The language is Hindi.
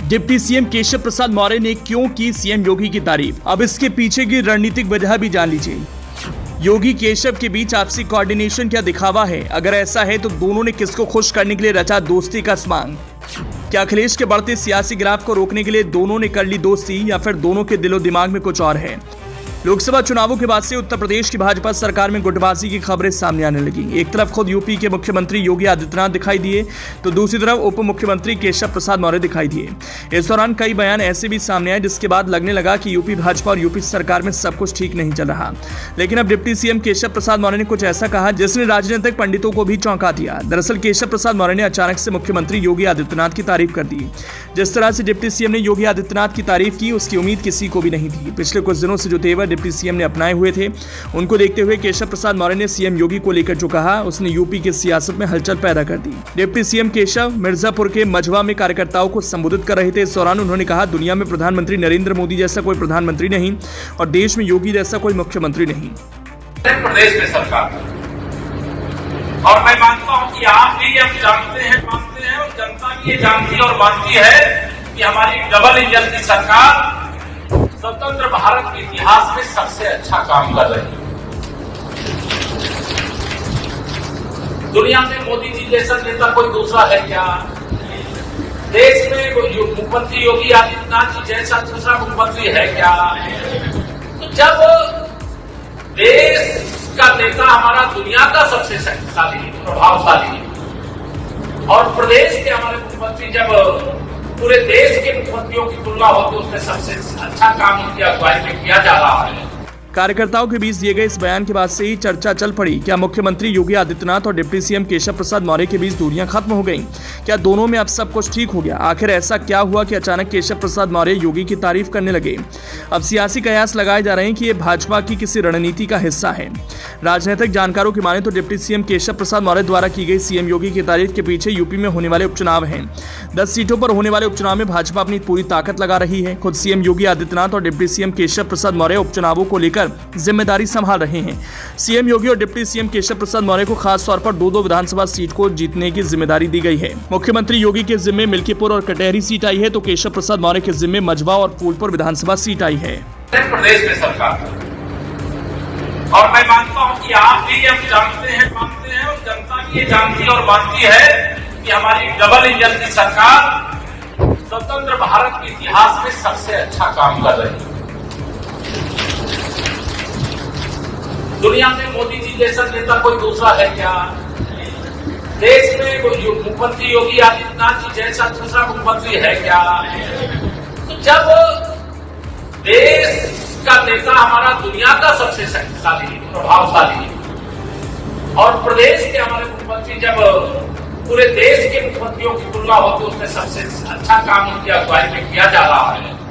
डिप्टी सीएम केशव प्रसाद मौर्य ने क्यों की सीएम योगी की तारीफ, अब इसके पीछे की रणनीतिक वजह भी जान लीजिए। योगी केशव के बीच आपसी कोऑर्डिनेशन क्या दिखावा है? अगर ऐसा है तो दोनों ने किसको खुश करने के लिए रचा दोस्ती का सामान? क्या अखिलेश के बढ़ते सियासी ग्राफ को रोकने के लिए दोनों ने कर ली दोस्ती, या फिर दोनों के दिलो दिमाग में कुछ और है? लोकसभा चुनावों के बाद से उत्तर प्रदेश की भाजपा सरकार में गुटबाजी की खबरें सामने आने लगी। एक तरफ खुद यूपी के मुख्यमंत्री योगी आदित्यनाथ दिखाई दिए तो दूसरी तरफ उप मुख्यमंत्री केशव प्रसाद मौर्य दिखाई दिए। इस दौरान कई बयान ऐसे भी सामने आए जिसके बाद लगने लगा कि यूपी भाजपा और यूपी सरकार में सब कुछ ठीक नहीं चल रहा। लेकिन अब डिप्टी सीएम केशव प्रसाद मौर्य ने कुछ ऐसा कहा जिसने राजनीतिक पंडितों को भी चौंका दिया। दरअसल केशव प्रसाद मौर्य ने अचानक से मुख्यमंत्री योगी आदित्यनाथ की तारीफ कर दी। जिस तरह से डिप्टी सीएम ने योगी आदित्यनाथ की तारीफ की, उसकी उम्मीद किसी को भी नहीं थी। पिछले कुछ दिनों से जो तेवर डिप्टी सीएम ने अपनाए हुए थे, उनको देखते हुए केशव प्रसाद मौर्य ने सीएम योगी को लेकर जो कहा, उसने यूपी की सियासत में हलचल पैदा कर दी। डिप्टी सीएम केशव मिर्जापुर के मझवा में कार्यकर्ताओं को संबोधित कर रहे थे। इस दौरान उन्होंने कहा, दुनिया में प्रधानमंत्री नरेंद्र मोदी जैसा कोई प्रधानमंत्री नहीं और देश में योगी जैसा कोई मुख्यमंत्री नहीं। प्रदेश में सरकार, और मैं मानता हूं कि आप भी अब जानते हैं, मानते हैं, और जनता भी ये जानती और मानती है कि हमारी डबल इंजन की सरकार स्वतंत्र भारत के इतिहास में सबसे अच्छा काम कर रही है। दुनिया में मोदी जी जैसा नेता कोई दूसरा है क्या? देश में मुख्यमंत्री योगी आदित्यनाथ जी जैसा दूसरा मुख्यमंत्री है क्या? तो जब देश का नेता हमारा दुनिया का सबसे शक्तिशाली, प्रभावशाली, और प्रदेश के हमारे मुख्यमंत्री जब पूरे देश के मुख्यमंत्रियों की तुलना होती है, उसमें सबसे अच्छा काम उनकी अगुवाई में किया जा रहा है। कार्यकर्ताओं के बीच दिए गए इस बयान के बाद से ही चर्चा चल पड़ी। क्या मुख्यमंत्री योगी आदित्यनाथ और डिप्टी सीएम केशव प्रसाद मौर्य के बीच दूरियां खत्म हो गईं? क्या दोनों में अब सब कुछ ठीक हो गया? आखिर ऐसा क्या हुआ कि अचानक केशव प्रसाद मौर्य योगी की तारीफ करने लगे? अब सियासी कयास लगाए जा रहे हैं कि ये भाजपा की किसी रणनीति का हिस्सा है। राजनीतिक जानकारों की माने तो डिप्टी सीएम केशव प्रसाद मौर्य द्वारा की गई सीएम योगी की तारीफ के पीछे यूपी में होने वाले उपचुनाव हैं। 10 सीटों पर होने वाले उपचुनाव में भाजपा अपनी पूरी ताकत लगा रही है। खुद सीएम योगी आदित्यनाथ और डिप्टी सीएम केशव प्रसाद मौर्य उपचुनावों को लेकर जिम्मेदारी संभाल रहे हैं। सीएम योगी और डिप्टी सीएम केशव प्रसाद मौर्य को खास तौर पर दो विधानसभा सीट को जीतने की जिम्मेदारी दी गई है। मुख्यमंत्री योगी के जिम्मे मिल्कीपुर और कटहरी सीट आई है तो केशव प्रसाद मौर्य के जिम्मे मझवा और फूलपुर विधानसभा सीट आई है। प्रदेश में सरकार, और मैं मानता हूं कि आप भी अब जानते हैं, मानते हैं, और जनता भी ये जानती और मानती है कि हमारी डबल इंजन की सरकार स्वतंत्र भारत के इतिहास में सबसे अच्छा काम कर रही है। दुनिया में मोदी जी जैसा नेता कोई दूसरा है क्या? देश में मुख्यमंत्री योगी आदित्यनाथ जी जैसा दूसरा मुख्यमंत्री है क्या? तो जब देश का नेता हमारा दुनिया का सबसे शक्तिशाली, प्रभावशाली, और प्रदेश के हमारे मुख्यमंत्री जब पूरे देश के मुख्यमंत्रियों की तुलना होती है, उसमें सबसे अच्छा काम उनकी अगुवाई में किया जा रहा है।